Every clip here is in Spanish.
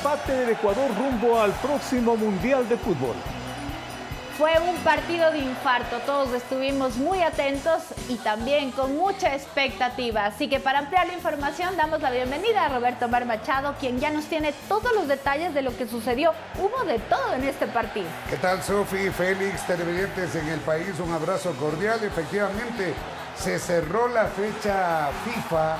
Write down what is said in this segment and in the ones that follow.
empate del Ecuador rumbo al próximo Mundial de Fútbol. Fue un partido de infarto, todos estuvimos muy atentos y también con mucha expectativa. Así que para ampliar la información damos la bienvenida a Roberto Omar Machado, quien ya nos tiene todos los detalles de lo que sucedió. Hubo de todo en este partido. ¿Qué tal, Sofi, Félix, televidentes en el país? Un abrazo cordial. Efectivamente, se cerró la fecha FIFA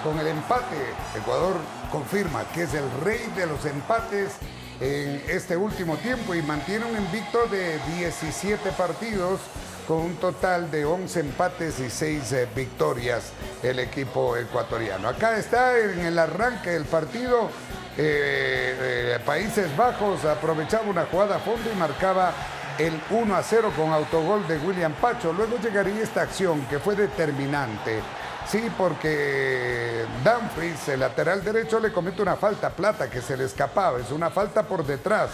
con el empate. Ecuador confirma que es el rey de los empates en este último tiempo y mantiene un invicto de 17 partidos con un total de 11 empates y 6 victorias el equipo ecuatoriano. Acá está en el arranque del partido. Países Bajos aprovechaba una jugada a fondo y marcaba el 1-0 con autogol de William Pacho. Luego llegaría esta acción que fue determinante. Sí, porque Dumfries, el lateral derecho, le comete una falta a Plata que se le escapaba. Es una falta por detrás.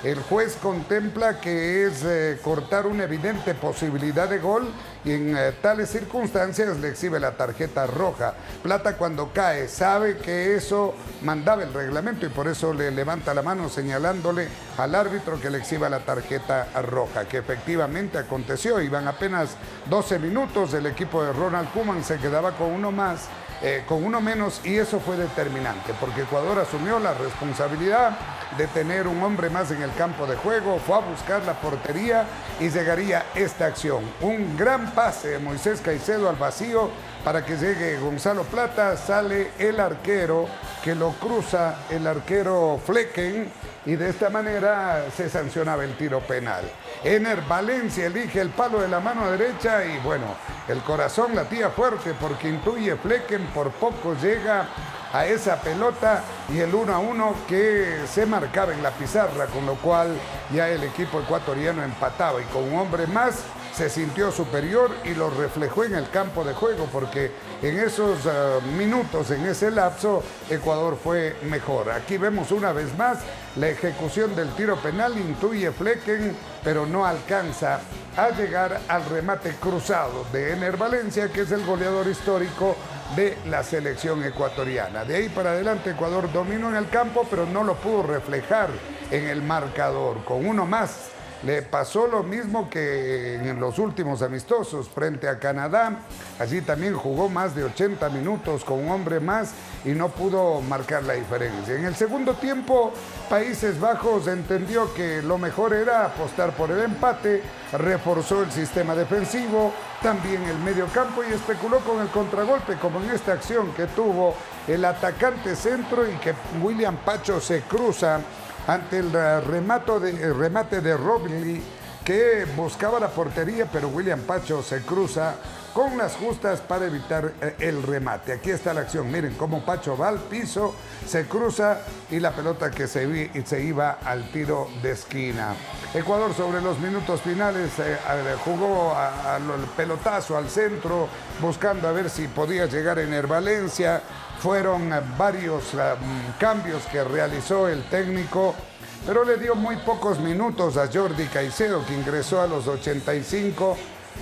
El juez contempla que es cortar una evidente posibilidad de gol y en tales circunstancias le exhibe la tarjeta roja. Plata, cuando cae, sabe que eso mandaba el reglamento y por eso le levanta la mano señalándole al árbitro que le exhiba la tarjeta roja, que efectivamente aconteció. Iban apenas 12 minutos, el equipo de Ronald Koeman se quedaba con uno menos y eso fue determinante porque Ecuador asumió la responsabilidad de tener un hombre más en el campo de juego, fue a buscar la portería y llegaría esta acción. Un gran pase de Moisés Caicedo al vacío para que llegue Gonzalo Plata, sale el arquero que lo cruza, el arquero Flecken, y de esta manera se sancionaba el tiro penal. Ener Valencia elige el palo de la mano derecha y bueno, el corazón latía fuerte porque intuye Flecken, por poco llega a esa pelota y el 1-1 que se marcaba en la pizarra, con lo cual ya el equipo ecuatoriano empataba y con un hombre más se sintió superior y lo reflejó en el campo de juego porque en esos minutos, en ese lapso, Ecuador fue mejor. Aquí vemos una vez más la ejecución del tiro penal, intuye Flecken, pero no alcanza a llegar al remate cruzado de Ener Valencia, que es el goleador histórico de la selección ecuatoriana. De ahí para adelante Ecuador dominó en el campo, pero no lo pudo reflejar en el marcador. Con uno más le pasó lo mismo que en los últimos amistosos frente a Canadá. Allí también jugó más de 80 minutos con un hombre más y no pudo marcar la diferencia. En el segundo tiempo, Países Bajos entendió que lo mejor era apostar por el empate, reforzó el sistema defensivo, también el mediocampo y especuló con el contragolpe, como en esta acción que tuvo el atacante centro y que William Pacho se cruza ante el remate de Robley, que buscaba la portería, pero William Pacho se cruza con las justas para evitar el remate. Aquí está la acción, miren cómo Pacho va al piso, se cruza y la pelota que se iba al tiro de esquina. Ecuador sobre los minutos finales jugó al pelotazo al centro, buscando a ver si podía llegar Ener Valencia. Fueron varios cambios que realizó el técnico, pero le dio muy pocos minutos a Jordi Caicedo, que ingresó a los 85,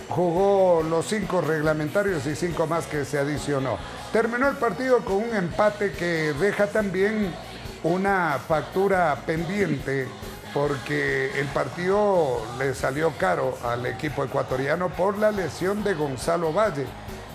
jugó los 5 reglamentarios y 5 más que se adicionó. Terminó el partido con un empate que deja también una factura pendiente, porque el partido le salió caro al equipo ecuatoriano por la lesión de Gonzalo Valle,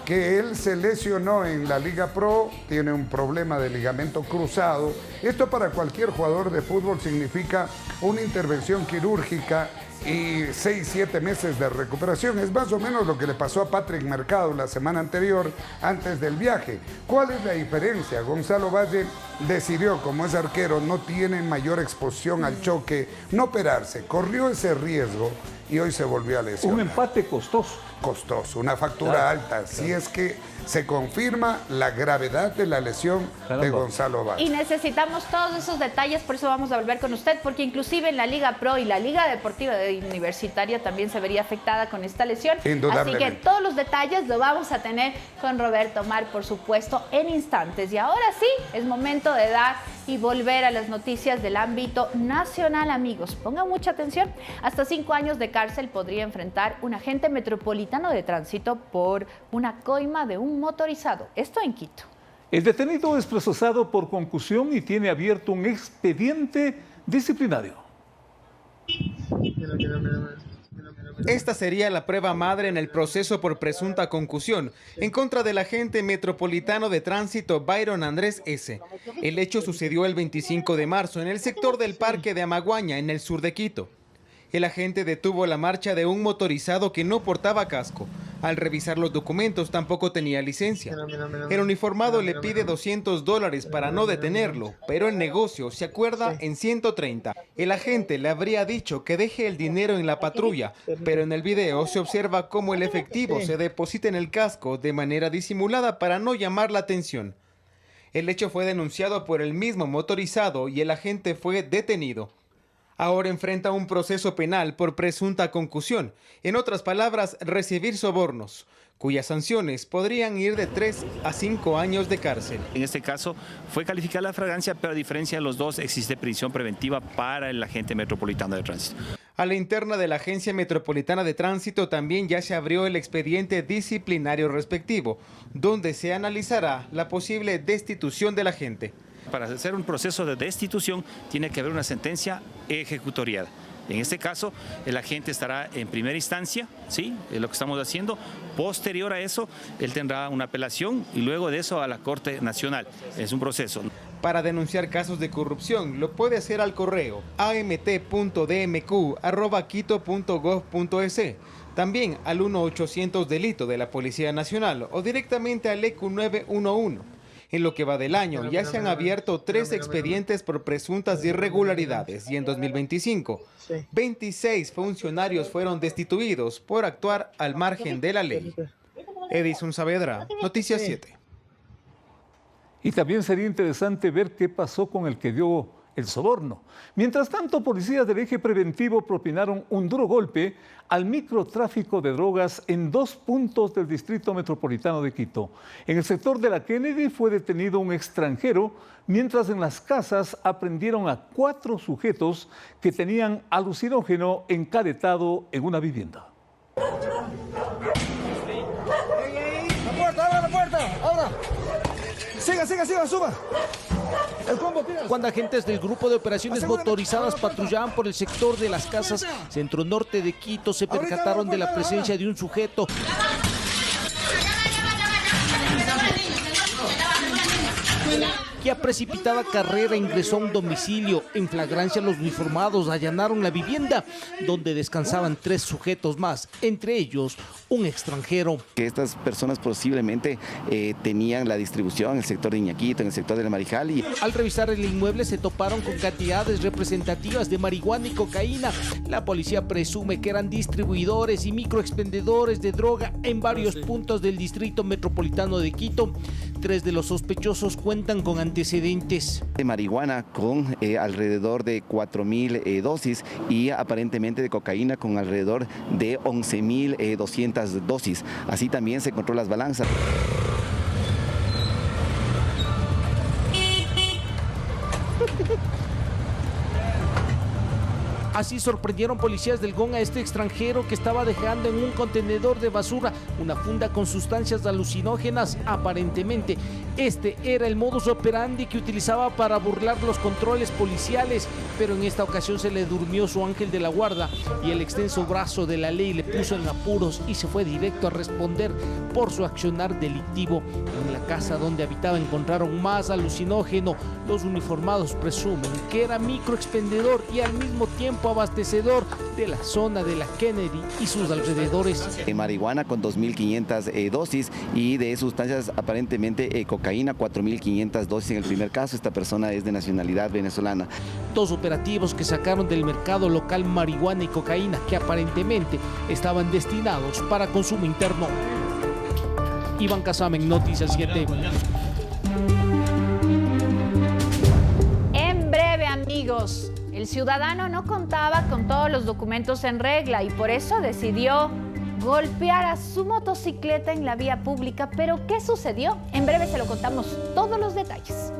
que él se lesionó en la Liga Pro, tiene un problema de ligamento cruzado. Esto para cualquier jugador de fútbol significa una intervención quirúrgica y 6-7 meses de recuperación. Es más o menos lo que le pasó a Patrick Mercado la semana anterior, antes del viaje. ¿Cuál es la diferencia? Gonzalo Valle decidió, como es arquero, no tiene mayor exposición al choque, no operarse, corrió ese riesgo y hoy se volvió a lesionar. Un empate costoso. Costoso, una factura alta, si es que se confirma la gravedad de la lesión de Gonzalo Valle. Y necesitamos todos esos detalles, por eso vamos a volver con usted, porque inclusive en la Liga Pro y la Liga Deportiva Universitaria también se vería afectada con esta lesión. Indudablemente. Así que todos los detalles lo vamos a tener con Roberto Omar, por supuesto, en instantes. Y ahora sí, es momento de dar y volver a las noticias del ámbito nacional, amigos. Pongan mucha atención. Hasta 5 años de cárcel podría enfrentar un agente metropolitano de tránsito por una coima de un motorizado. Esto en Quito. El detenido es procesado por concusión y tiene abierto un expediente disciplinario. Esta sería la prueba madre en el proceso por presunta concusión en contra del agente metropolitano de tránsito Byron Andrés S. El hecho sucedió el 25 de marzo en el sector del Parque de Amaguaña, en el sur de Quito. El agente detuvo la marcha de un motorizado que no portaba casco. Al revisar los documentos tampoco tenía licencia. El uniformado le pide $200 para no detenerlo, pero el negocio se acuerda en 130. El agente le habría dicho que deje el dinero en la patrulla, pero en el video se observa cómo el efectivo se deposita en el casco de manera disimulada para no llamar la atención. El hecho fue denunciado por el mismo motorizado y el agente fue detenido. Ahora enfrenta un proceso penal por presunta concusión, en otras palabras, recibir sobornos, cuyas sanciones podrían ir de 3 a 5 años de cárcel. En este caso fue calificada la flagrancia, pero a diferencia de los dos existe prisión preventiva para el agente metropolitano de tránsito. A la interna de la Agencia Metropolitana de Tránsito también ya se abrió el expediente disciplinario respectivo, donde se analizará la posible destitución del agente. Para hacer un proceso de destitución tiene que haber una sentencia ejecutoriada. En este caso, el agente estará en primera instancia, ¿sí? Es lo que estamos haciendo. Posterior a eso, él tendrá una apelación y luego de eso a la Corte Nacional. Es un proceso. Para denunciar casos de corrupción, lo puede hacer al correo amt.dmq@quito.gov.es, también al 1-800 delito de la Policía Nacional o directamente al EQ 911. En lo que va del año, ya se han abierto 3 expedientes por presuntas irregularidades y en 2025, 26 funcionarios fueron destituidos por actuar al margen de la ley. Edison Saavedra, Noticias 7. Y también sería interesante ver qué pasó con el que dio el soborno. Mientras tanto, policías del eje preventivo propinaron un duro golpe al microtráfico de drogas en 2 puntos del distrito metropolitano de Quito. En el sector de la Kennedy fue detenido un extranjero, mientras en las casas aprendieron a 4 sujetos que tenían alucinógeno encaretado en una vivienda. ¡La puerta! ¡Ahora! ¡Siga, suba! Cuando agentes del grupo de operaciones motorizadas patrullaban por el sector de las casas centro norte de Quito, se percataron de la presencia de un sujeto que a precipitada carrera ingresó a un domicilio. En flagrancia, los uniformados allanaron la vivienda donde descansaban 3 sujetos más, entre ellos un extranjero. Que estas personas posiblemente tenían la distribución en el sector de Iñaquito, en el sector de la Marijal. Al revisar el inmueble se toparon con cantidades representativas de marihuana y cocaína. La policía presume que eran distribuidores y microexpendedores de droga en varios puntos del distrito metropolitano de Quito. 3 de los sospechosos cuentan con antecedentes. De marihuana con alrededor de 4.000 dosis y aparentemente de cocaína con alrededor de 11.200 dosis. Así también se encontró las balanzas. Así sorprendieron policías del GON a este extranjero que estaba dejando en un contenedor de basura una funda con sustancias alucinógenas. Aparentemente, este era el modus operandi que utilizaba para burlar los controles policiales, pero en esta ocasión se le durmió su ángel de la guarda y el extenso brazo de la ley le puso en apuros y se fue directo a responder por su accionar delictivo. En la casa donde habitaba encontraron más alucinógeno. Los uniformados presumen que era microexpendedor y al mismo tiempo abastecedor de la zona de la Kennedy y sus alrededores. Marihuana con 2.500 dosis y de sustancias aparentemente cocaína 4.500 dosis en el primer caso. Esta persona es de nacionalidad venezolana. 2 operativos que sacaron del mercado local marihuana y cocaína que aparentemente estaban destinados para consumo interno. Iván Casamen, Noticias 7. En breve, amigos. El ciudadano no contaba con todos los documentos en regla y por eso decidió golpear a su motocicleta en la vía pública. ¿Pero qué sucedió? En breve se lo contamos todos los detalles.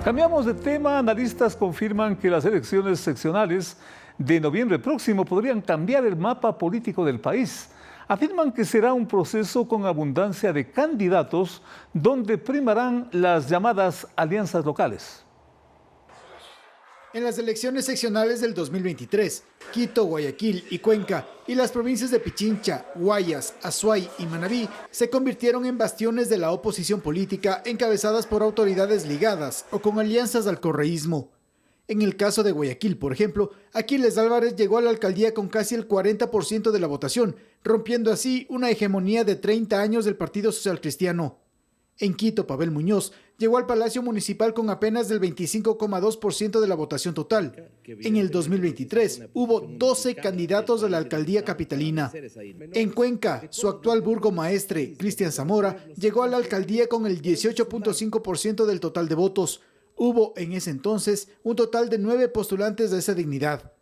Cambiamos de tema. Analistas confirman que las elecciones seccionales de noviembre próximo podrían cambiar el mapa político del país. Afirman que será un proceso con abundancia de candidatos donde primarán las llamadas alianzas locales. En las elecciones seccionales del 2023, Quito, Guayaquil y Cuenca y las provincias de Pichincha, Guayas, Azuay y Manabí se convirtieron en bastiones de la oposición política encabezadas por autoridades ligadas o con alianzas al correísmo. En el caso de Guayaquil, por ejemplo, Aquiles Álvarez llegó a la alcaldía con casi el 40% de la votación, rompiendo así una hegemonía de 30 años del Partido Social Cristiano. En Quito, Pavel Muñoz llegó al Palacio Municipal con apenas del 25,2% de la votación total. En el 2023 hubo 12 candidatos a la alcaldía capitalina. En Cuenca, su actual burgomaestre, Cristian Zamora, llegó a la alcaldía con el 18,5% del total de votos. Hubo en ese entonces un total de 9 postulantes de esa dignidad.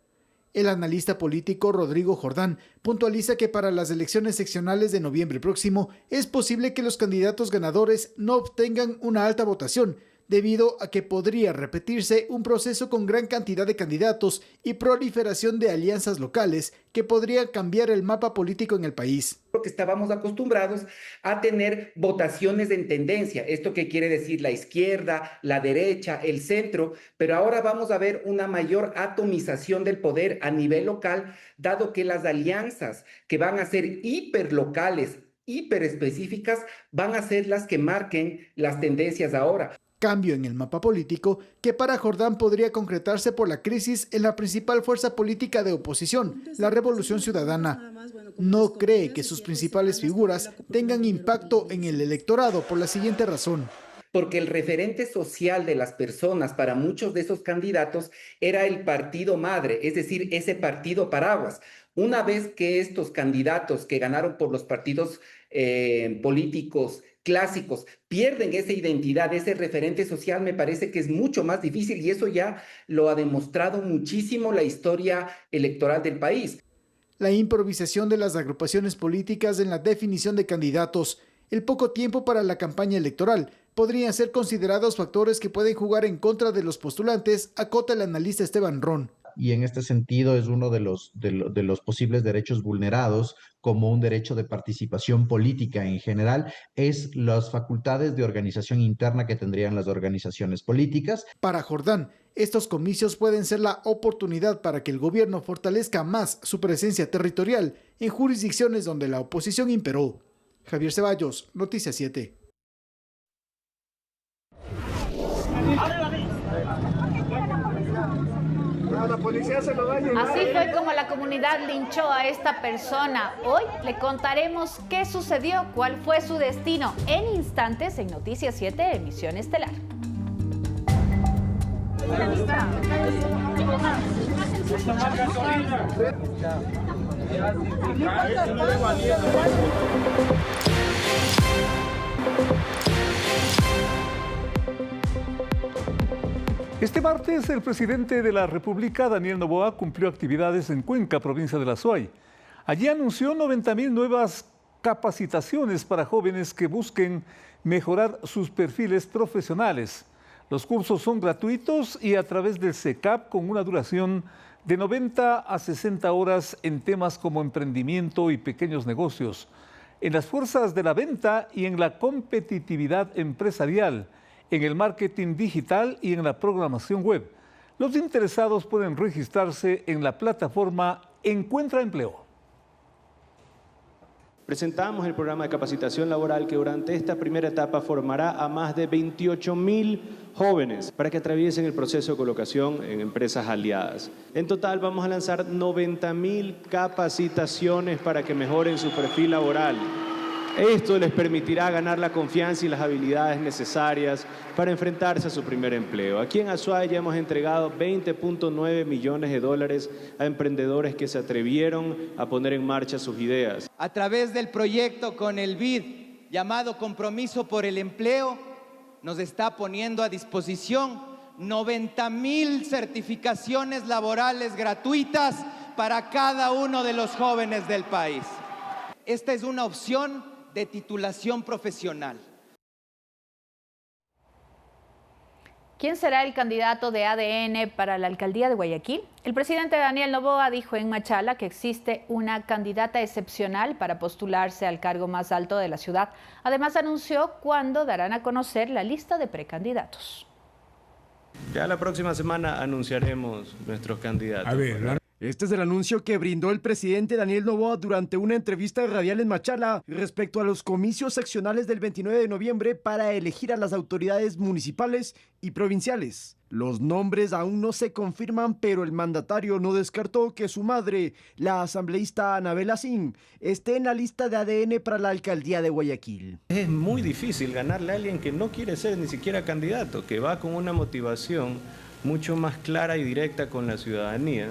El analista político Rodrigo Jordán puntualiza que para las elecciones seccionales de noviembre próximo es posible que los candidatos ganadores no obtengan una alta votación, debido a que podría repetirse un proceso con gran cantidad de candidatos y proliferación de alianzas locales que podrían cambiar el mapa político en el país. Porque estábamos acostumbrados a tener votaciones en tendencia, esto que quiere decir la izquierda, la derecha, el centro, pero ahora vamos a ver una mayor atomización del poder a nivel local, dado que las alianzas que van a ser hiperlocales, hiperespecíficas, van a ser las que marquen las tendencias ahora. Cambio en el mapa político que para Jordán podría concretarse por la crisis en la principal fuerza política de oposición, la Revolución Ciudadana. No cree que sus principales figuras tengan impacto en el electorado por la siguiente razón. Porque el referente social de las personas para muchos de esos candidatos era el partido madre, es decir, ese partido paraguas. Una vez que estos candidatos que ganaron por los partidos políticos clásicos pierden esa identidad, ese referente social, me parece que es mucho más difícil y eso ya lo ha demostrado muchísimo la historia electoral del país. La improvisación de las agrupaciones políticas en la definición de candidatos, el poco tiempo para la campaña electoral, podrían ser considerados factores que pueden jugar en contra de los postulantes, acota el analista Esteban Ron. Y en este sentido es uno de los posibles derechos vulnerados, como un derecho de participación política en general, es las facultades de organización interna que tendrían las organizaciones políticas. Para Jordán, estos comicios pueden ser la oportunidad para que el gobierno fortalezca más su presencia territorial en jurisdicciones donde la oposición imperó. Javier Ceballos, Noticias 7. Así fue como la comunidad linchó a esta persona. Hoy le contaremos qué sucedió, cuál fue su destino, en instantes en Noticias 7, emisión estelar. Este martes, el presidente de la República, Daniel Noboa, cumplió actividades en Cuenca, provincia de la Azuay. Allí anunció 90.000 nuevas capacitaciones para jóvenes que busquen mejorar sus perfiles profesionales. Los cursos son gratuitos y a través del SECAP con una duración de 90 a 60 horas en temas como emprendimiento y pequeños negocios, en las fuerzas de la venta y en la competitividad empresarial, en el marketing digital y en la programación web. Los interesados pueden registrarse en la plataforma Encuentra Empleo. Presentamos el programa de capacitación laboral que durante esta primera etapa formará a más de 28.000 jóvenes para que atraviesen el proceso de colocación en empresas aliadas. En total vamos a lanzar 90.000 capacitaciones para que mejoren su perfil laboral. Esto les permitirá ganar la confianza y las habilidades necesarias para enfrentarse a su primer empleo. Aquí en Azuay ya hemos entregado 20.9 millones de dólares a emprendedores que se atrevieron a poner en marcha sus ideas. A través del proyecto con el BID, llamado Compromiso por el Empleo, nos está poniendo a disposición 90.000 certificaciones laborales gratuitas para cada uno de los jóvenes del país. Esta es una opción de titulación profesional. ¿Quién será el candidato de ADN para la alcaldía de Guayaquil? El presidente Daniel Noboa dijo en Machala que existe una candidata excepcional para postularse al cargo más alto de la ciudad. Además, anunció cuándo darán a conocer la lista de precandidatos. Ya la próxima semana anunciaremos nuestros candidatos. Este es el anuncio que brindó el presidente Daniel Noboa durante una entrevista radial en Machala respecto a los comicios seccionales del 29 de noviembre para elegir a las autoridades municipales y provinciales. Los nombres aún no se confirman, pero el mandatario no descartó que su madre, la asambleísta Anabel Asín, esté en la lista de ADN para la alcaldía de Guayaquil. Es muy difícil ganarle a alguien que no quiere ser ni siquiera candidato, que va con una motivación mucho más clara y directa con la ciudadanía.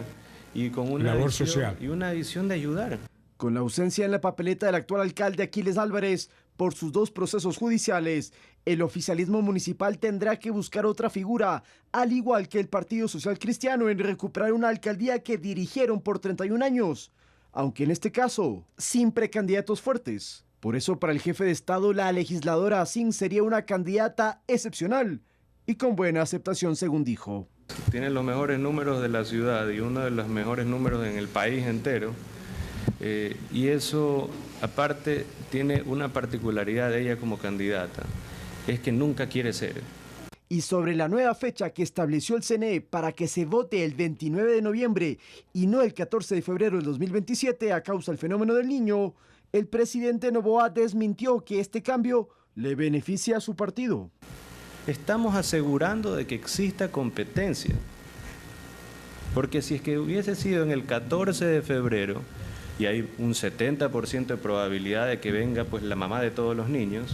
Y con una labor visión, social. Y una visión de ayudar. Con la ausencia en la papeleta del actual alcalde Aquiles Álvarez por sus 2 procesos judiciales, el oficialismo municipal tendrá que buscar otra figura, al igual que el Partido Social Cristiano, en recuperar una alcaldía que dirigieron por 31 años, aunque en este caso, sin precandidatos fuertes. Por eso, para el jefe de Estado, la legisladora Asín sería una candidata excepcional y con buena aceptación, según dijo. Tiene los mejores números de la ciudad y uno de los mejores números en el país entero. Y eso, aparte, tiene una particularidad de ella como candidata, es que nunca quiere ser. Y sobre la nueva fecha que estableció el CNE para que se vote el 29 de noviembre y no el 14 de febrero del 2027 a causa del fenómeno del Niño, el presidente Noboa desmintió que este cambio le beneficia a su partido. Estamos asegurando de que exista competencia, porque si es que hubiese sido en el 14 de febrero y hay un 70% de probabilidad de que venga pues la mamá de todos los niños,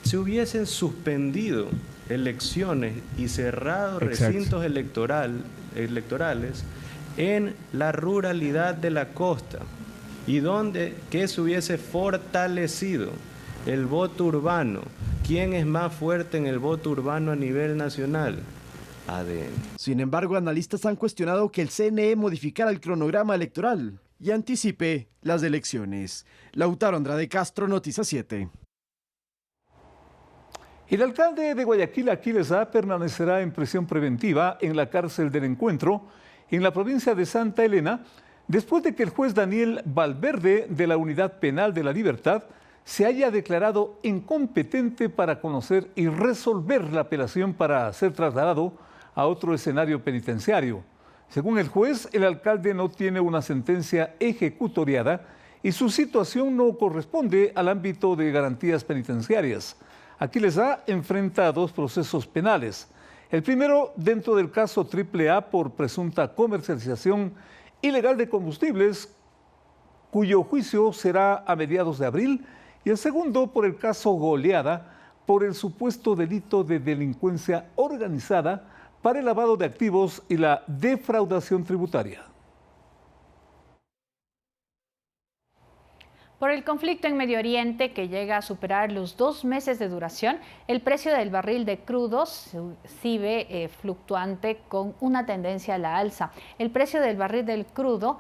se hubiesen suspendido elecciones y cerrado recintos electorales en la ruralidad de la costa y donde que se hubiese fortalecido el voto urbano. ¿Quién es más fuerte en el voto urbano a nivel nacional? ADN. Sin embargo, analistas han cuestionado que el CNE modificara el cronograma electoral y anticipe las elecciones. Lautaro Andrade Castro, Noticias 7. El alcalde de Guayaquil, Aquiles A, permanecerá en prisión preventiva en la cárcel del Encuentro, en la provincia de Santa Elena, después de que el juez Daniel Valverde de la Unidad Penal de la Libertad se haya declarado incompetente para conocer y resolver la apelación para ser trasladado a otro escenario penitenciario. Según el juez, el alcalde no tiene una sentencia ejecutoriada y su situación no corresponde al ámbito de garantías penitenciarias. Aquiles A enfrenta 2 procesos penales. El primero dentro del caso AAA por presunta comercialización ilegal de combustibles, cuyo juicio será a mediados de abril, y el segundo por el caso Goleada, por el supuesto delito de delincuencia organizada para el lavado de activos y la defraudación tributaria. Por el conflicto en Medio Oriente, que llega a superar los 2 meses de duración, el precio del barril de crudos sigue fluctuante con una tendencia a la alza. El precio del barril del crudo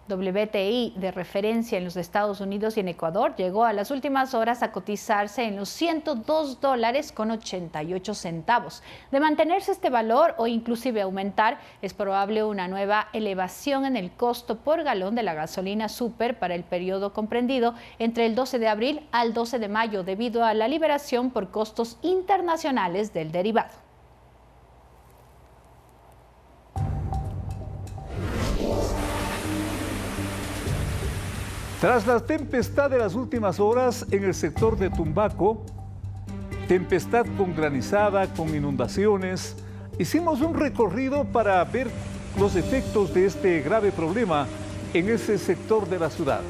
WTI de referencia en los Estados Unidos y en Ecuador llegó a las últimas horas a cotizarse en los $102.88. De mantenerse este valor o inclusive aumentar, es probable una nueva elevación en el costo por galón de la gasolina super para el periodo comprendido entre el 12 de abril al 12 de mayo debido a la liberación por costos internacionales del derivado. Tras la tempestad de las últimas horas en el sector de Tumbaco, tempestad con granizada, con inundaciones, hicimos un recorrido para ver los efectos de este grave problema en ese sector de la ciudad.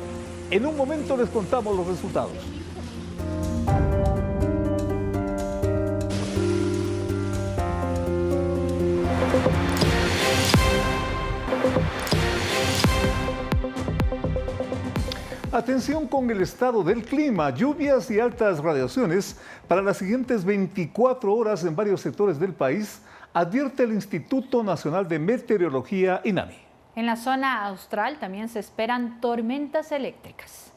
En un momento les contamos los resultados. Atención con el estado del clima, lluvias y altas radiaciones para las siguientes 24 horas en varios sectores del país, advierte el Instituto Nacional de Meteorología, INAMI. En la zona austral también se esperan tormentas eléctricas.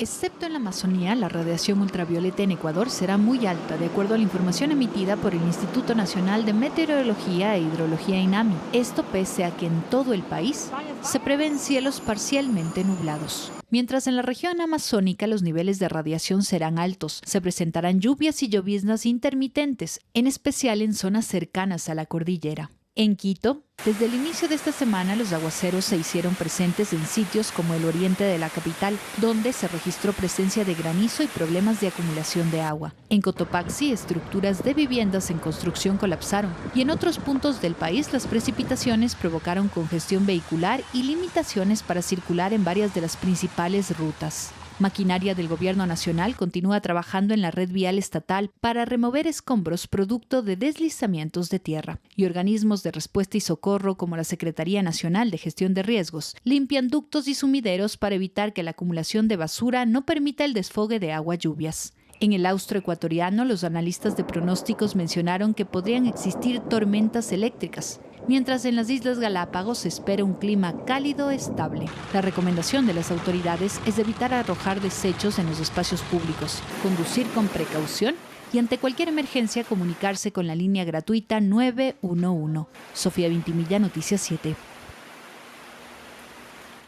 excepto en la Amazonía, la radiación ultravioleta en Ecuador será muy alta, de acuerdo a la información emitida por el Instituto Nacional de Meteorología e Hidrología INAMI. Esto pese a que en todo el país se prevén cielos parcialmente nublados. Mientras en la región amazónica los niveles de radiación serán altos, se presentarán lluvias y lloviznas intermitentes, en especial en zonas cercanas a la cordillera. En Quito, desde el inicio de esta semana, los aguaceros se hicieron presentes en sitios como el oriente de la capital, donde se registró presencia de granizo y problemas de acumulación de agua. En Cotopaxi, estructuras de viviendas en construcción colapsaron y en otros puntos del país las precipitaciones provocaron congestión vehicular y limitaciones para circular en varias de las principales rutas. Maquinaria del Gobierno Nacional continúa trabajando en la red vial estatal para remover escombros producto de deslizamientos de tierra. Y organismos de respuesta y socorro como la Secretaría Nacional de Gestión de Riesgos limpian ductos y sumideros para evitar que la acumulación de basura no permita el desfogue de agua-lluvias. En el austro ecuatoriano, los analistas de pronósticos mencionaron que podrían existir tormentas eléctricas, mientras en las Islas Galápagos se espera un clima cálido estable. La recomendación de las autoridades es evitar arrojar desechos en los espacios públicos, conducir con precaución y ante cualquier emergencia comunicarse con la línea gratuita 911. Sofía Vintimilla, Noticias 7.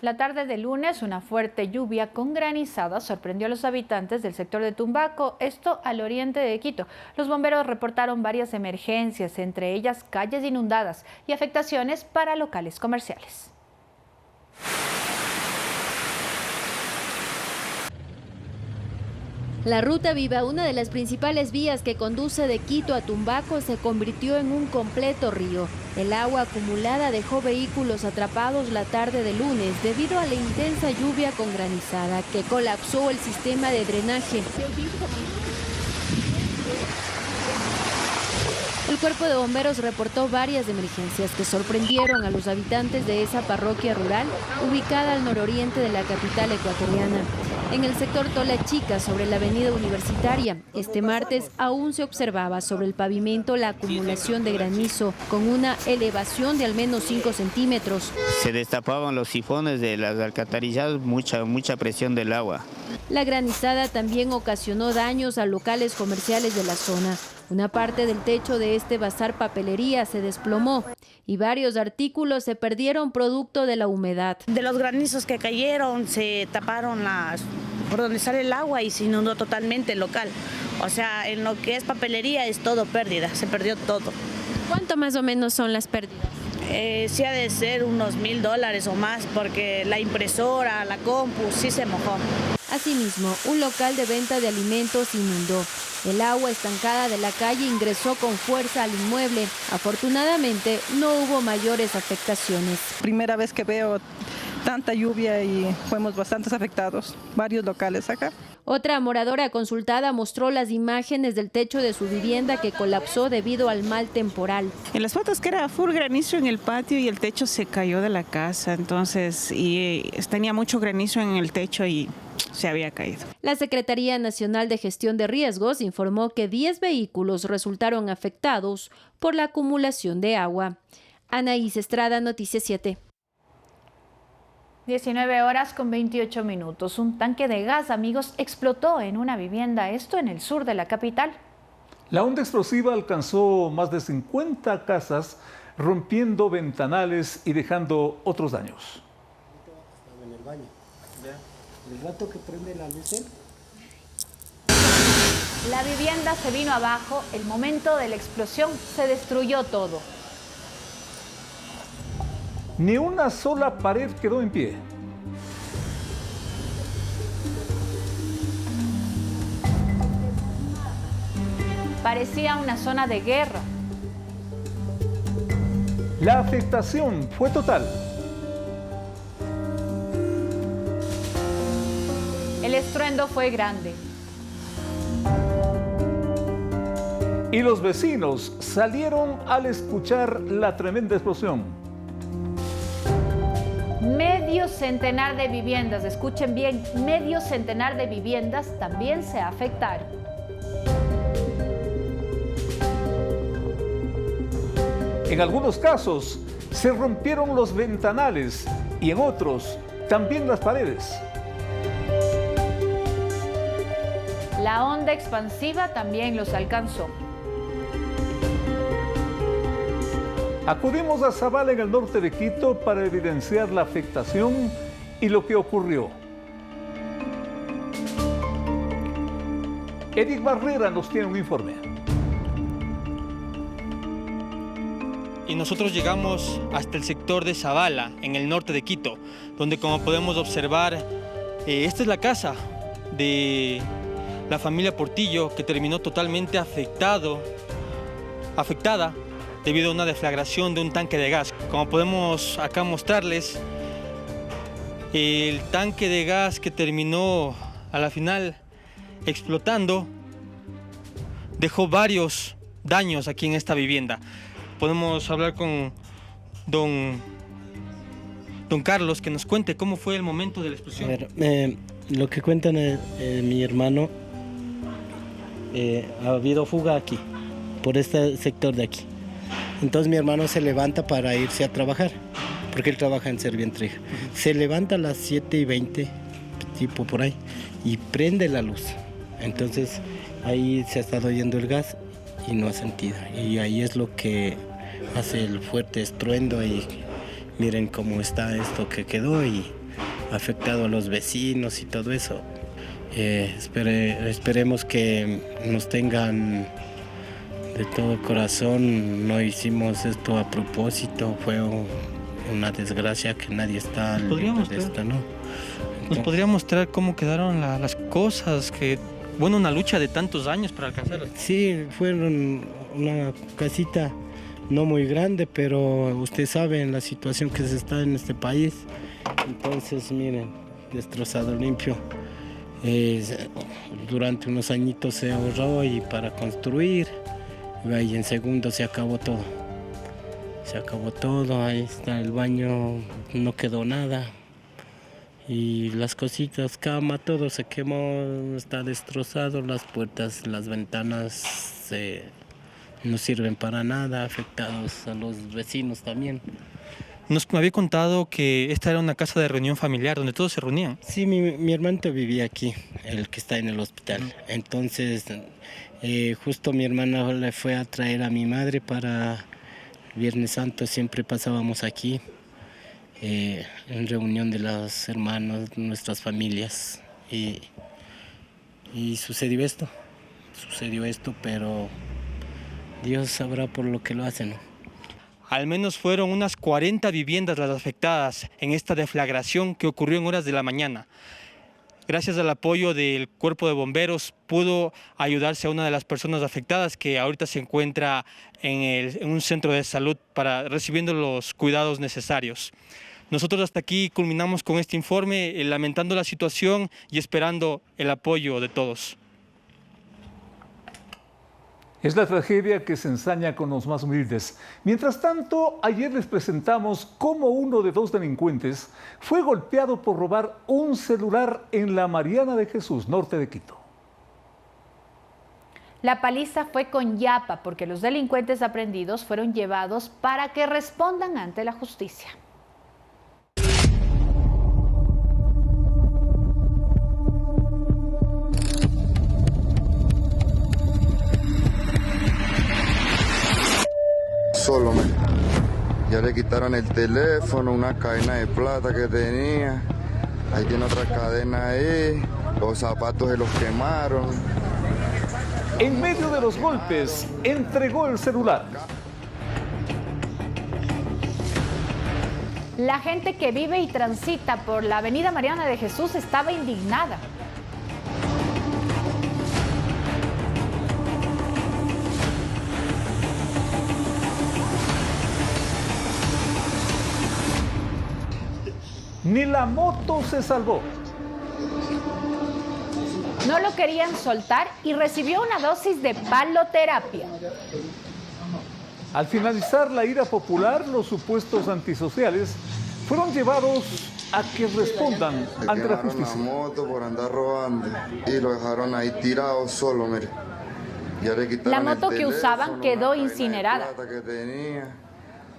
La tarde de lunes, una fuerte lluvia con granizada sorprendió a los habitantes del sector de Tumbaco, esto al oriente de Quito. Los bomberos reportaron varias emergencias, entre ellas calles inundadas y afectaciones para locales comerciales. La Ruta Viva, una de las principales vías que conduce de Quito a Tumbaco, se convirtió en un completo río. El agua acumulada dejó vehículos atrapados la tarde de lunes debido a la intensa lluvia con granizada que colapsó el sistema de drenaje. El cuerpo de bomberos reportó varias emergencias que sorprendieron a los habitantes de esa parroquia rural ubicada al nororiente de la capital ecuatoriana. En el sector Tola Chica, sobre la avenida Universitaria, este martes aún se observaba sobre el pavimento la acumulación de granizo con una elevación de al menos 5 centímetros. Se destapaban los sifones de las alcantarilladas, mucha presión del agua. La granizada también ocasionó daños a locales comerciales de la zona. Una parte del techo de este bazar papelería se desplomó y varios artículos se perdieron producto de la humedad. De los granizos que cayeron se taparon por donde sale el agua y se inundó totalmente el local. O sea, en lo que es papelería es todo pérdida, se perdió todo. ¿Cuánto más o menos son las pérdidas? Sí ha de ser unos $1000 o más porque la impresora, la compu, sí se mojó. Asimismo, un local de venta de alimentos inundó. El agua estancada de la calle ingresó con fuerza al inmueble. Afortunadamente, no hubo mayores afectaciones. Primera vez que veo tanta lluvia y fuimos bastante afectados, varios locales acá. Otra moradora consultada mostró las imágenes del techo de su vivienda que colapsó debido al mal temporal. En las fotos que era full granizo en el patio y el techo se cayó de la casa, entonces tenía mucho granizo en el techo y se había caído. La Secretaría Nacional de Gestión de Riesgos informó que 10 vehículos resultaron afectados por la acumulación de agua. Anaís Estrada, Noticias 7. 19 horas con 28 minutos. Un tanque de gas, amigos, explotó en una vivienda, esto en el sur de la capital. La onda explosiva alcanzó más de 50 casas, rompiendo ventanales y dejando otros daños. En el baño. El rato que prende la luz. La vivienda se vino abajo, el momento de la explosión se destruyó todo. Ni una sola pared quedó en pie. Parecía una zona de guerra. La afectación fue total. El estruendo fue grande. Y los vecinos salieron al escuchar la tremenda explosión. Medio centenar de viviendas, escuchen bien, medio centenar de viviendas también se afectaron. En algunos casos se rompieron los ventanales y en otros también las paredes. La onda expansiva también los alcanzó. Acudimos a Zavala, en el norte de Quito, para evidenciar la afectación y lo que ocurrió. Eric Barrera nos tiene un informe. Y nosotros llegamos hasta el sector de Zavala, en el norte de Quito, donde, como podemos observar, esta es la casa de la familia Portillo, que terminó totalmente afectada debido a una deflagración de un tanque de gas. Como podemos acá mostrarles, el tanque de gas que terminó a la final explotando dejó varios daños aquí en esta vivienda. Podemos hablar con don Carlos, que nos cuente cómo fue el momento de la explosión. A ver, lo que cuentan mi hermano, ha habido fuga aquí, por este sector de aquí. Entonces mi hermano se levanta para irse a trabajar, porque él trabaja en Servientrija. Se levanta a las 7:20, tipo por ahí, y prende la luz. Entonces ahí se ha estado yendo el gas y no ha sentido. Y ahí es lo que hace el fuerte estruendo y miren cómo está esto que quedó y ha afectado a los vecinos y todo eso. Esperemos que nos tengan de todo corazón. No hicimos esto a propósito, fue una desgracia que nadie está libre de esto, ¿no? ¿Nos podría mostrar cómo quedaron las cosas? Bueno, una lucha de tantos años para alcanzarlas. Sí, fueron una casita no muy grande, pero usted sabe en la situación que se está en este país. Entonces, miren, destrozado limpio. Durante unos añitos se ahorró y para construir, y en segundos se acabó todo. Se acabó todo, ahí está el baño, no quedó nada. Y las cositas, cama, todo se quemó, está destrozado, las puertas, las ventanas no sirven para nada, afectados a los vecinos también. Nos había contado que esta era una casa de reunión familiar donde todos se reunían. Sí, mi hermano vivía aquí, el que está en el hospital. Entonces, justo mi hermana le fue a traer a mi madre para Viernes Santo, siempre pasábamos aquí. En reunión de los hermanos, nuestras familias, y sucedió esto, pero Dios sabrá por lo que lo hacen, ¿no? Al menos fueron unas 40 viviendas las afectadas en esta deflagración que ocurrió en horas de la mañana. Gracias al apoyo del Cuerpo de Bomberos pudo ayudarse a una de las personas afectadas, que ahorita se encuentra en un centro de salud recibiendo los cuidados necesarios. Nosotros hasta aquí culminamos con este informe, lamentando la situación y esperando el apoyo de todos. Es la tragedia que se ensaña con los más humildes. Mientras tanto, ayer les presentamos cómo uno de 2 delincuentes fue golpeado por robar un celular en la Mariana de Jesús, norte de Quito. La paliza fue con yapa porque los delincuentes aprehendidos fueron llevados para que respondan ante la justicia. Solo ya le quitaron el teléfono, una cadena de plata que tenía, ahí tiene otra cadena ahí, los zapatos se los quemaron. En medio de los golpes, entregó el celular. La gente que vive y transita por la avenida Mariana de Jesús estaba indignada. Ni la moto se salvó. No lo querían soltar y recibió una dosis de paloterapia. Al finalizar la ira popular, los supuestos antisociales fueron llevados a que respondan ante la justicia. La moto por andar robando y lo dejaron ahí tirado solo, mire. Ya le quitaron la moto que usaban quedó incinerada.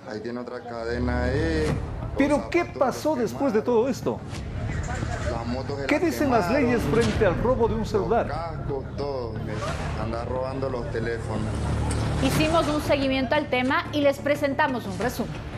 Ahí tiene otra cadena ahí. ¿Pero qué pasó después de todo esto? ¿Qué dicen las leyes frente al robo de un celular? Los cascos, todo, andar robando los teléfonos. Hicimos un seguimiento al tema y les presentamos un resumen.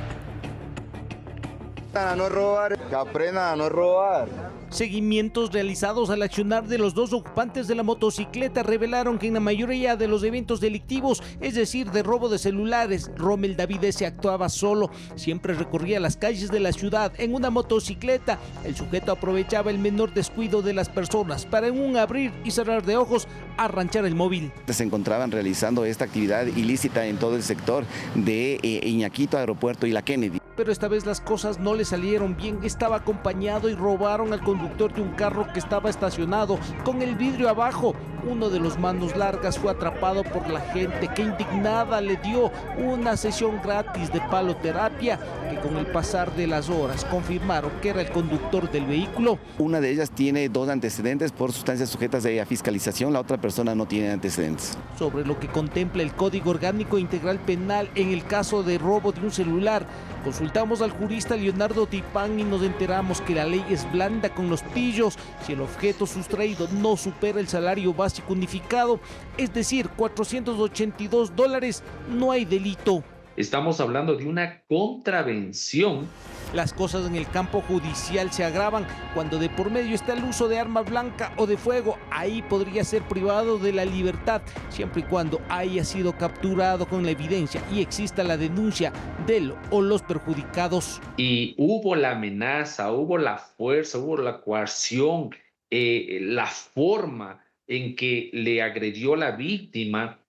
A no robar, que aprendan a no robar. Seguimientos realizados al accionar de los dos ocupantes de la motocicleta revelaron que en la mayoría de los eventos delictivos, es decir, de robo de celulares, Rommel David S. actuaba solo. Siempre recorría las calles de la ciudad en una motocicleta. El sujeto aprovechaba el menor descuido de las personas para en un abrir y cerrar de ojos arranchar el móvil. Se encontraban realizando esta actividad ilícita en todo el sector de Iñaquito, Aeropuerto y la Kennedy. Pero esta vez las cosas no le salieron bien. Estaba acompañado y robaron al conductor de un carro que estaba estacionado con el vidrio abajo. Uno de los manos largas fue atrapado por la gente que indignada le dio una sesión gratis de paloterapia que con el pasar de las horas confirmaron que era el conductor del vehículo. Una de ellas tiene 2 antecedentes por sustancias sujetas a fiscalización, la otra persona no tiene antecedentes. Sobre lo que contempla el Código Orgánico Integral Penal en el caso de robo de un celular, consultamos al jurista Leonardo Tipán y nos enteramos que la ley es blanda con los pillos si el objeto sustraído no supera el salario básico unificado, es decir, $482, no hay delito. Estamos hablando de una contravención. Las cosas en el campo judicial se agravan cuando de por medio está el uso de arma blanca o de fuego. Ahí podría ser privado de la libertad, siempre y cuando haya sido capturado con la evidencia y exista la denuncia del o los perjudicados. Y hubo la amenaza, hubo la fuerza, hubo la coerción, la forma en que le agredió la víctima.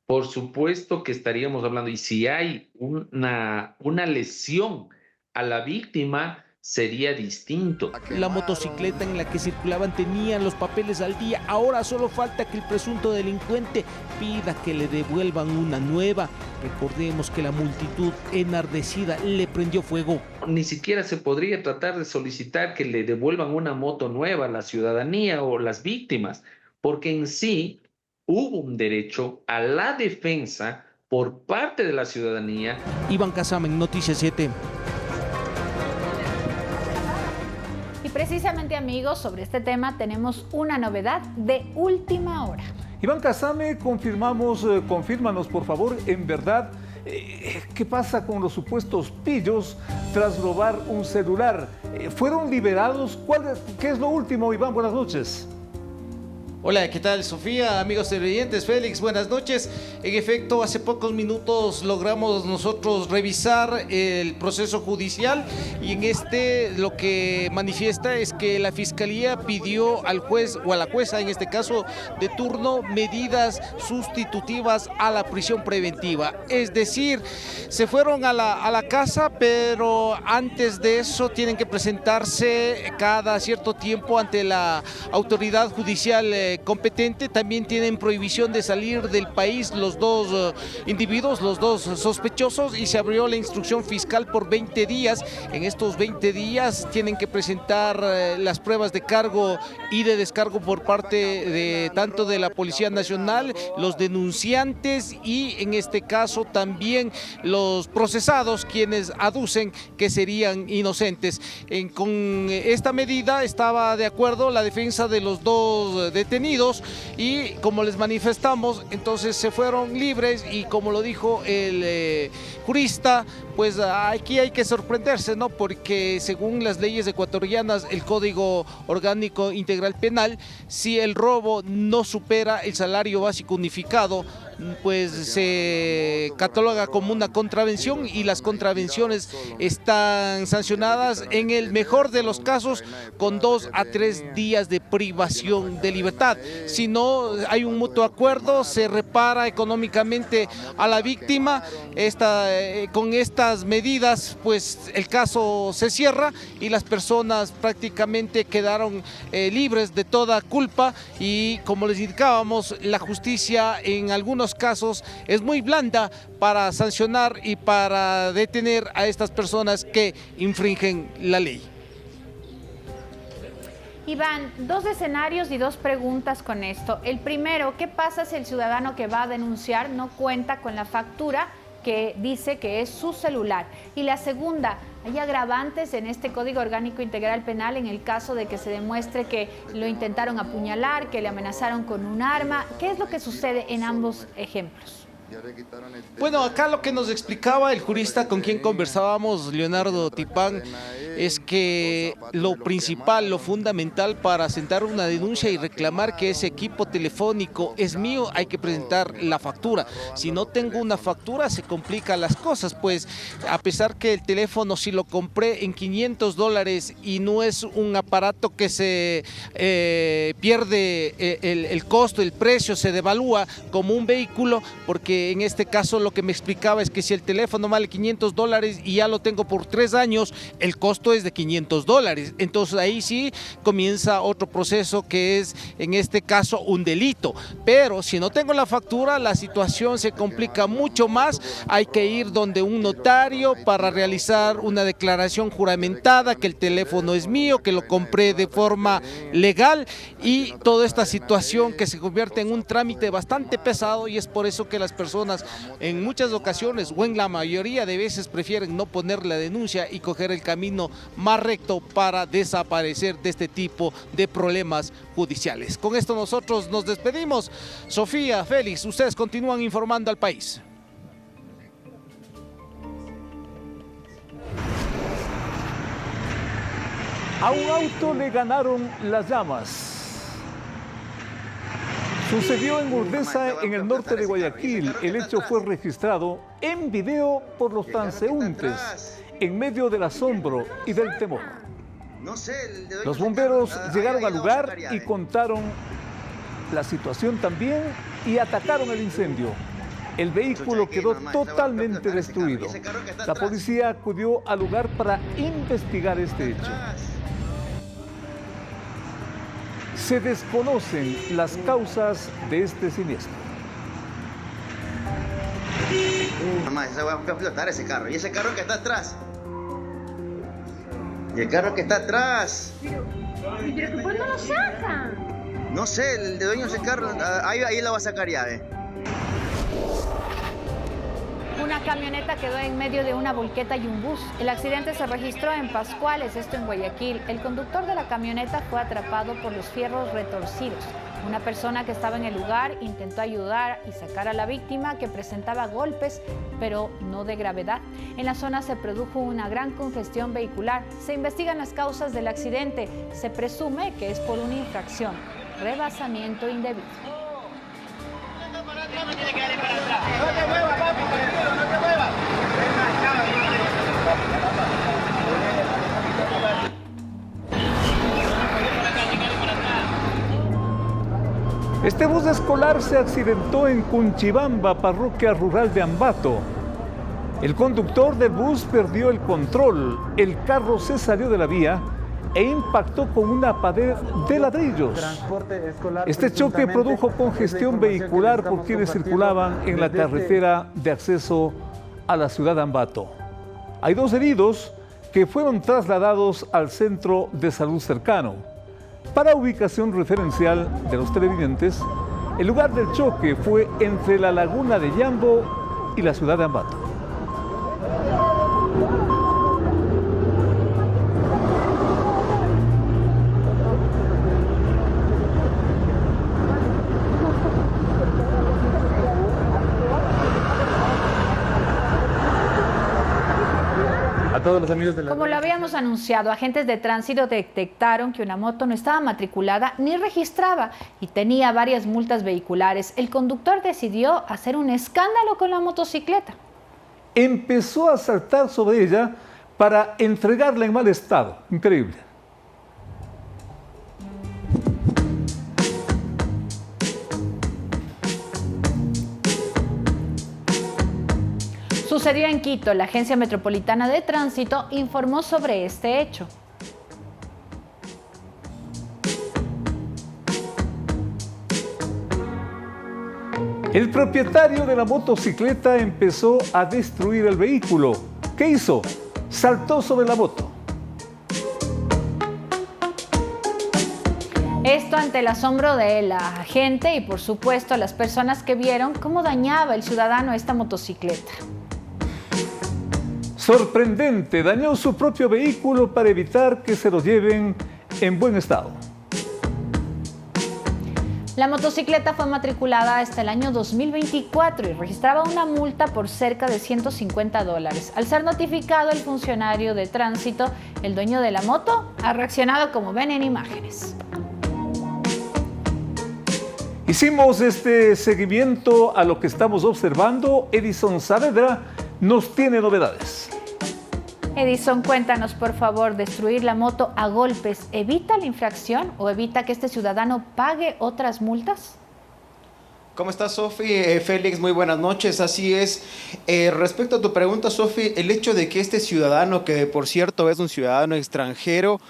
Por supuesto que estaríamos hablando, y si hay una lesión a la víctima, sería distinto. La motocicleta en la que circulaban tenían los papeles al día. Ahora solo falta que el presunto delincuente pida que le devuelvan una nueva. Recordemos que la multitud enardecida le prendió fuego. Ni siquiera se podría tratar de solicitar que le devuelvan una moto nueva a la ciudadanía o las víctimas, porque en sí hubo un derecho a la defensa por parte de la ciudadanía. Iván Casamen, Noticias 7. Y precisamente, amigos, sobre este tema tenemos una novedad de última hora. Iván Casame, confírmanos por favor, en verdad, ¿qué pasa con los supuestos pillos tras robar un celular? ¿Fueron liberados? ¿Qué es lo último, Iván? Buenas noches. Hola, ¿qué tal, Sofía? Amigos televidentes, Félix, buenas noches. En efecto, hace pocos minutos logramos nosotros revisar el proceso judicial y en lo que manifiesta es que la Fiscalía pidió al juez o a la jueza, en este caso de turno, medidas sustitutivas a la prisión preventiva. Es decir, se fueron a la casa, pero antes de eso tienen que presentarse cada cierto tiempo ante la autoridad judicial competente. También tienen prohibición de salir del país los dos individuos, los dos sospechosos, y se abrió la instrucción fiscal por 20 días. En estos 20 días tienen que presentar las pruebas de cargo y de descargo por parte de tanto de la Policía Nacional, los denunciantes y en este caso también los procesados, quienes aducen que serían inocentes. Con esta medida estaba de acuerdo la defensa de los dos detenidos y como les manifestamos, entonces se fueron libres y como lo dijo el jurista, pues aquí hay que sorprenderse, ¿no? Porque según las leyes ecuatorianas, el Código Orgánico Integral Penal, si el robo no supera el salario básico unificado, pues se cataloga como una contravención y las contravenciones están sancionadas en el mejor de los casos con 2 a 3 días de privación de libertad. Si no hay un mutuo acuerdo, se repara económicamente a la víctima. Con estas medidas, pues el caso se cierra y las personas prácticamente quedaron libres de toda culpa y, como les indicábamos, la justicia en algunos casos es muy blanda para sancionar y para detener a estas personas que infringen la ley. Iván, 2 escenarios y 2 preguntas con esto. El primero, ¿qué pasa si el ciudadano que va a denunciar no cuenta con la factura que dice que es su celular. Y la segunda, hay agravantes en este Código Orgánico Integral Penal en el caso de que se demuestre que lo intentaron apuñalar, que le amenazaron con un arma. ¿Qué es lo que sucede en ambos ejemplos? Bueno, acá lo que nos explicaba el jurista con quien conversábamos, Leonardo Tipán, es que lo principal, lo fundamental para sentar una denuncia y reclamar que ese equipo telefónico es mío, hay que presentar la factura. Si no tengo una factura, se complican las cosas, pues a pesar que el teléfono sí lo compré en $500 y no es un aparato que se pierde el costo, el precio se devalúa como un vehículo, porque en este caso lo que me explicaba es que si el teléfono vale $500 y ya lo tengo por 3 años, el costo es de $500. Entonces ahí sí comienza otro proceso que es en este caso un delito. Pero si no tengo la factura, la situación se complica mucho más. Hay que ir donde un notario para realizar una declaración juramentada que el teléfono es mío, que lo compré de forma legal, y toda esta situación que se convierte en un trámite bastante pesado, y es por eso que las personas en muchas ocasiones o en la mayoría de veces prefieren no poner la denuncia y coger el camino más recto para desaparecer de este tipo de problemas judiciales. Con esto nosotros nos despedimos. Sofía, Félix, ustedes continúan informando al país. A un auto le ganaron las llamas. Sucedió en Urdesa, en el norte de Guayaquil. El hecho fue registrado en video por los transeúntes, en medio del asombro y del temor. Los bomberos llegaron al lugar y contaron la situación también y atacaron el incendio. El vehículo quedó totalmente destruido. La policía acudió al lugar para investigar este hecho. Se desconocen las causas de este siniestro. Mamá, esa va a explotar ese carro. ¿Y ese carro que está atrás? ¿Y el carro que está atrás? ¿Pero por qué no lo sacan? No sé, el dueño de ese carro, ahí lo va a sacar ya, Una camioneta quedó en medio de una volqueta y un bus. El accidente se registró en Pascuales, esto en Guayaquil. El conductor de la camioneta fue atrapado por los fierros retorcidos. Una persona que estaba en el lugar intentó ayudar y sacar a la víctima, que presentaba golpes, pero no de gravedad. En la zona se produjo una gran congestión vehicular. Se investigan las causas del accidente. Se presume que es por una infracción, rebasamiento indebido. Este bus escolar se accidentó en Cunchibamba, parroquia rural de Ambato. El conductor del bus perdió el control, el carro se salió de la vía e impactó con una pared de ladrillos. Este choque produjo congestión vehicular por quienes circulaban en la carretera de acceso a la ciudad de Ambato. Hay 2 heridos que fueron trasladados al centro de salud cercano. Para ubicación referencial de los televidentes, el lugar del choque fue entre la laguna de Yambo y la ciudad de Ambato. A todos los amigos de la... Como lo habíamos anunciado, agentes de tránsito detectaron que una moto no estaba matriculada ni registrada y tenía varias multas vehiculares. El conductor decidió hacer un escándalo con la motocicleta. Empezó a saltar sobre ella para entregarla en mal estado. Increíble. Sucedió en Quito. La Agencia Metropolitana de Tránsito informó sobre este hecho. El propietario de la motocicleta empezó a destruir el vehículo. ¿Qué hizo? Saltó sobre la moto. Esto ante el asombro de la gente y por supuesto las personas que vieron cómo dañaba el ciudadano esta motocicleta. Sorprendente, dañó su propio vehículo para evitar que se lo lleven en buen estado. La motocicleta fue matriculada hasta el año 2024 y registraba una multa por cerca de $150. Al ser notificado el funcionario de tránsito, el dueño de la moto ha reaccionado como ven en imágenes. Hicimos este seguimiento a lo que estamos observando. Edison Saavedra nos tiene novedades. Edison, cuéntanos por favor, ¿destruir la moto a golpes evita la infracción o evita que este ciudadano pague otras multas? ¿Cómo estás, Sofi? Félix, muy buenas noches. Así es. Respecto a tu pregunta, Sofi, el hecho de que este ciudadano, que por cierto es un ciudadano extranjero,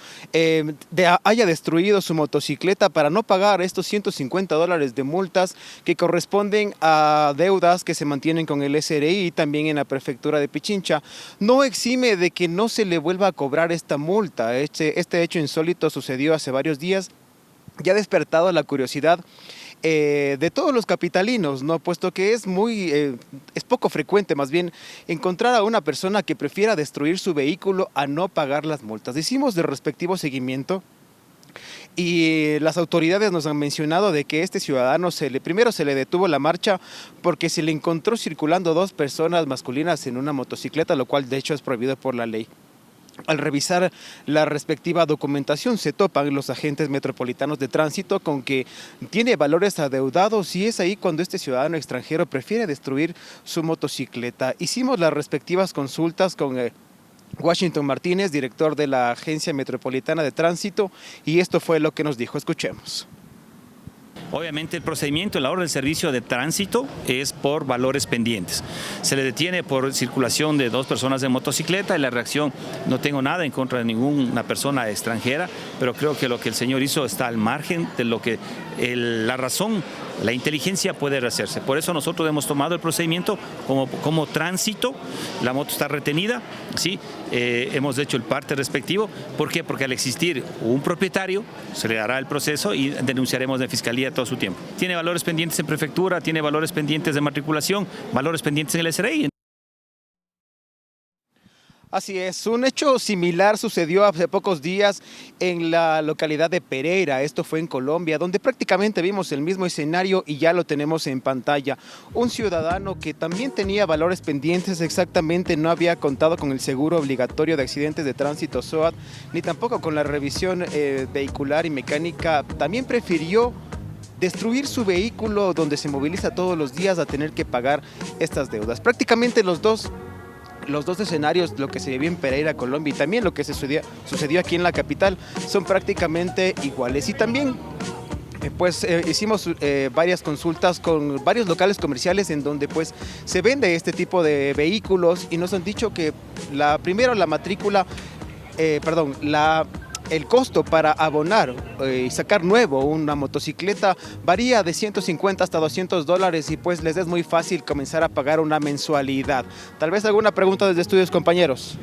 haya destruido su motocicleta para no pagar estos $150 de multas que corresponden a deudas que se mantienen con el SRI y también en la prefectura de Pichincha, no exime de que no se le vuelva a cobrar esta multa. Este hecho insólito sucedió hace varios días y ha despertado la curiosidad de todos los capitalinos, ¿no? Puesto que es poco frecuente más bien encontrar a una persona que prefiera destruir su vehículo a no pagar las multas. Hicimos el respectivo seguimiento y las autoridades nos han mencionado de que este ciudadano primero se le detuvo la marcha porque se le encontró circulando 2 personas masculinas en una motocicleta, lo cual de hecho es prohibido por la ley. Al revisar la respectiva documentación se topan los agentes metropolitanos de tránsito con que tiene valores adeudados y es ahí cuando este ciudadano extranjero prefiere destruir su motocicleta. Hicimos las respectivas consultas con Washington Martínez, director de la Agencia Metropolitana de Tránsito, y esto fue lo que nos dijo. Escuchemos. Obviamente el procedimiento en la orden del servicio de tránsito es por valores pendientes. Se le detiene por circulación de 2 personas de motocicleta y la reacción, no tengo nada en contra de ninguna persona extranjera, pero creo que lo que el señor hizo está al margen de lo que la razón, la inteligencia puede hacerse. Por eso nosotros hemos tomado el procedimiento como tránsito, la moto está retenida, ¿sí? Hemos hecho el parte respectivo. ¿Por qué? Porque al existir un propietario se le dará el proceso y denunciaremos de Fiscalía todo su tiempo. Tiene valores pendientes en prefectura, tiene valores pendientes de matriculación, valores pendientes en el SRI. Así es, un hecho similar sucedió hace pocos días en la localidad de Pereira, esto fue en Colombia, donde prácticamente vimos el mismo escenario y ya lo tenemos en pantalla. Un ciudadano que también tenía valores pendientes, exactamente no había contado con el seguro obligatorio de accidentes de tránsito SOAT, ni tampoco con la revisión vehicular y mecánica, también prefirió destruir su vehículo donde se moviliza todos los días a tener que pagar estas deudas. Prácticamente los dos escenarios, lo que se vivió en Pereira, Colombia, y también lo que sucedió aquí en la capital, son prácticamente iguales. Y también hicimos varias consultas con varios locales comerciales en donde se vende este tipo de vehículos y nos han dicho que el costo para abonar y sacar nuevo una motocicleta varía de $150 hasta $200 y les es muy fácil comenzar a pagar una mensualidad. Tal vez alguna pregunta desde estudios, compañeros.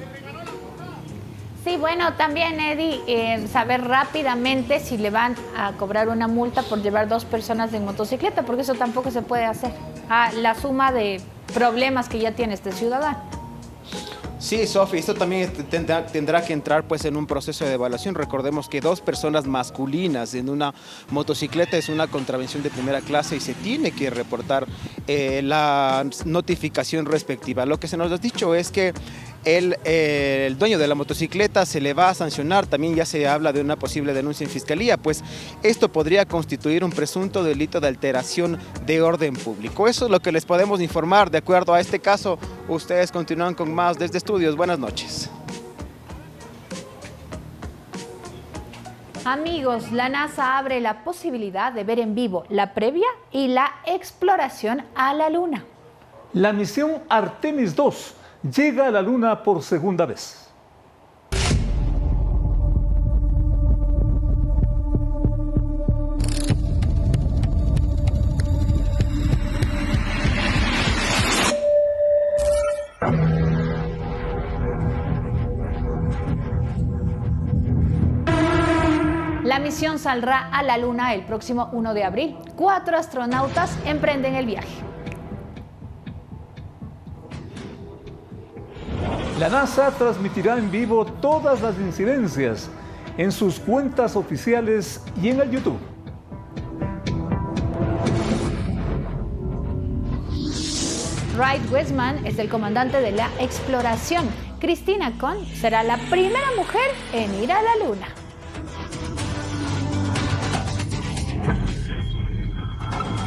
Sí, bueno, también Eddie, saber rápidamente si le van a cobrar una multa por llevar 2 personas en motocicleta, porque eso tampoco se puede hacer. La suma de problemas que ya tiene este ciudadano. Sí, Sofi, esto también tendrá que entrar en un proceso de evaluación. Recordemos que 2 personas masculinas en una motocicleta es una contravención de primera clase y se tiene que reportar la notificación respectiva. Lo que se nos ha dicho es que el dueño de la motocicleta se le va a sancionar. También ya se habla de una posible denuncia en fiscalía, esto podría constituir un presunto delito de alteración de orden público. Eso es lo que les podemos informar de acuerdo a este caso. Ustedes continúan con más desde estudios. Buenas noches. Amigos, la NASA abre la posibilidad de ver en vivo la previa y la exploración a la Luna. La misión Artemis 2 llega a la Luna por segunda vez. La misión saldrá a la Luna el próximo 1 de abril. 4 astronautas emprenden el viaje. La NASA transmitirá en vivo todas las incidencias en sus cuentas oficiales y en el YouTube. Wright Wiseman es el comandante de la exploración. Christina Kohn será la primera mujer en ir a la Luna.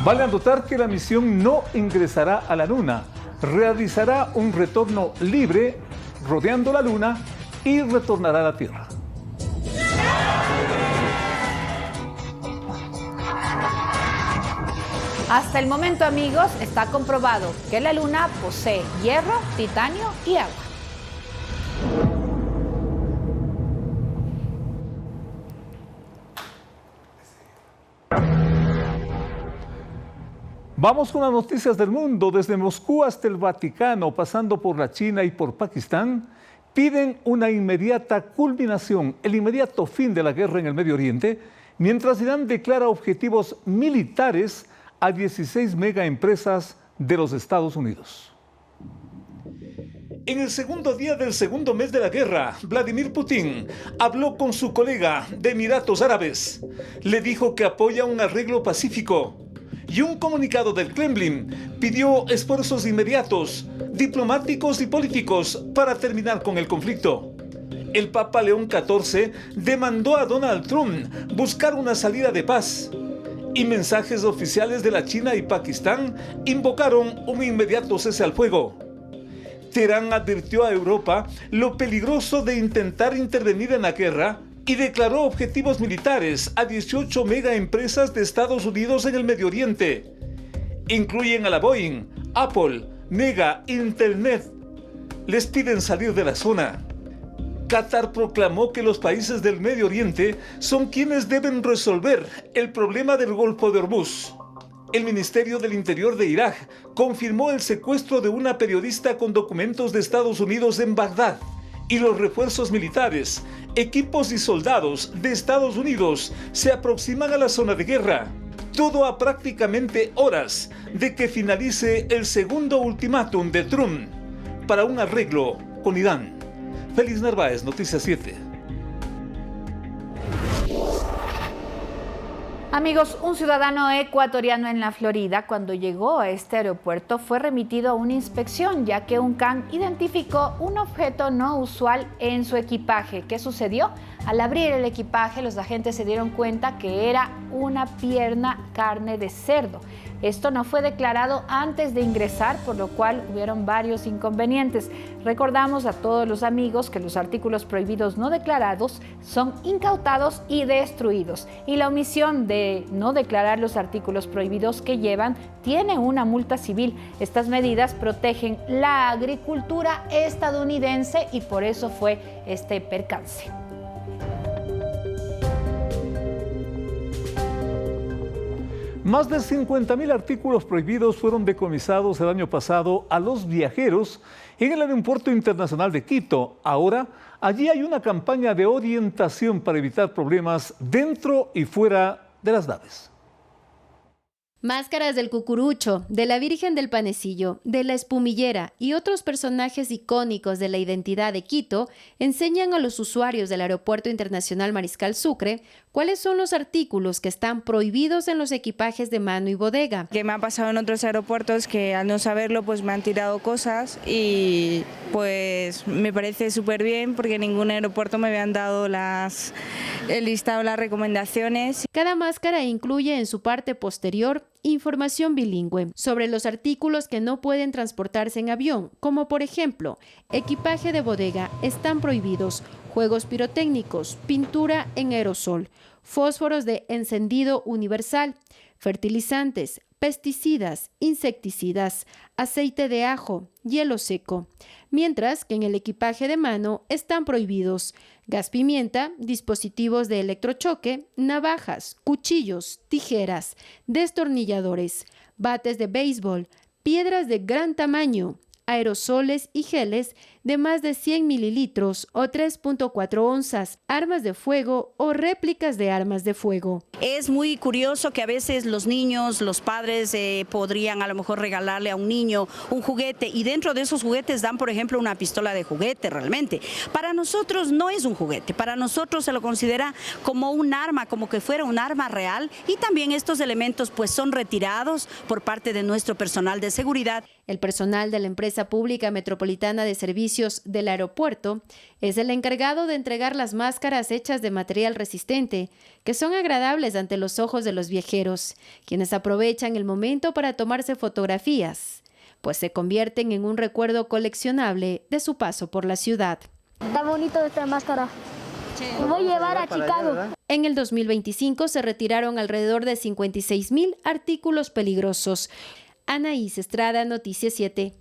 Vale anotar que la misión no ingresará a la Luna, realizará un retorno libre rodeando la Luna y retornará a la Tierra. Hasta el momento, amigos, está comprobado que la Luna posee hierro, titanio y agua. Vamos con las noticias del mundo. Desde Moscú hasta el Vaticano, pasando por la China y por Pakistán, piden una inmediata culminación, el inmediato fin de la guerra en el Medio Oriente, mientras Irán declara objetivos militares a 16 megaempresas de los Estados Unidos. En el segundo día del segundo mes de la guerra, Vladimir Putin habló con su colega de Emiratos Árabes. Le dijo que apoya un arreglo pacífico y un comunicado del Kremlin pidió esfuerzos inmediatos, diplomáticos y políticos para terminar con el conflicto. El Papa León XIV demandó a Donald Trump buscar una salida de paz. Y mensajes oficiales de la China y Pakistán invocaron un inmediato cese al fuego. Teherán advirtió a Europa lo peligroso de intentar intervenir en la guerra y declaró objetivos militares a 18 megaempresas de Estados Unidos en el Medio Oriente. Incluyen a la Boeing, Apple, Mega, Internet. Les piden salir de la zona. Qatar proclamó que los países del Medio Oriente son quienes deben resolver el problema del Golfo de Hormuz. El Ministerio del Interior de Irak confirmó el secuestro de una periodista con documentos de Estados Unidos en Bagdad y los refuerzos militares, equipos y soldados de Estados Unidos se aproximan a la zona de guerra. Todo a prácticamente horas de que finalice el segundo ultimátum de Trump para un arreglo con Irán. Félix Narváez, Noticias 7. Amigos, un ciudadano ecuatoriano en la Florida, cuando llegó a este aeropuerto, fue remitido a una inspección, ya que un can identificó un objeto no usual en su equipaje. ¿Qué sucedió? Al abrir el equipaje, los agentes se dieron cuenta que era una pierna carne de cerdo. Esto no fue declarado antes de ingresar, por lo cual hubieron varios inconvenientes. Recordamos a todos los amigos que los artículos prohibidos no declarados son incautados y destruidos. Y la omisión de no declarar los artículos prohibidos que llevan tiene una multa civil. Estas medidas protegen la agricultura estadounidense y por eso fue este percance. Más de 50.000 artículos prohibidos fueron decomisados el año pasado a los viajeros en el Aeropuerto Internacional de Quito. Ahora, allí hay una campaña de orientación para evitar problemas dentro y fuera de las naves. Máscaras del Cucurucho, de la Virgen del Panecillo, de la Espumillera y otros personajes icónicos de la identidad de Quito enseñan a los usuarios del Aeropuerto Internacional Mariscal Sucre cuáles son los artículos que están prohibidos en los equipajes de mano y bodega. Que me ha pasado en otros aeropuertos que al no saberlo pues me han tirado cosas y pues me parece súper bien porque en ningún aeropuerto me habían dado el listado, las recomendaciones. Cada máscara incluye en su parte posterior información bilingüe sobre los artículos que no pueden transportarse en avión, como por ejemplo, equipaje de bodega están prohibidos, juegos pirotécnicos, pintura en aerosol, fósforos de encendido universal, fertilizantes, pesticidas, insecticidas, aceite de ajo, hielo seco, mientras que en el equipaje de mano están prohibidos gas pimienta, dispositivos de electrochoque, navajas, cuchillos, tijeras, destornilladores, bates de béisbol, piedras de gran tamaño, aerosoles y geles de más de 100 mililitros o 3.4 onzas, armas de fuego o réplicas de armas de fuego. Es muy curioso que a veces los niños, los padres podrían a lo mejor regalarle a un niño un juguete y dentro de esos juguetes dan, por ejemplo, una pistola de juguete realmente. Para nosotros no es un juguete, para nosotros se lo considera como un arma, como que fuera un arma real, y también estos elementos pues son retirados por parte de nuestro personal de seguridad. El personal de la empresa pública metropolitana de servicios del aeropuerto es el encargado de entregar las máscaras hechas de material resistente, que son agradables ante los ojos de los viajeros, quienes aprovechan el momento para tomarse fotografías, pues se convierten en un recuerdo coleccionable de su paso por la ciudad. Está bonito esta máscara. Me voy a llevar a Chicago. En el 2025 se retiraron alrededor de 56,000 artículos peligrosos. Anaís Estrada, Noticias 7.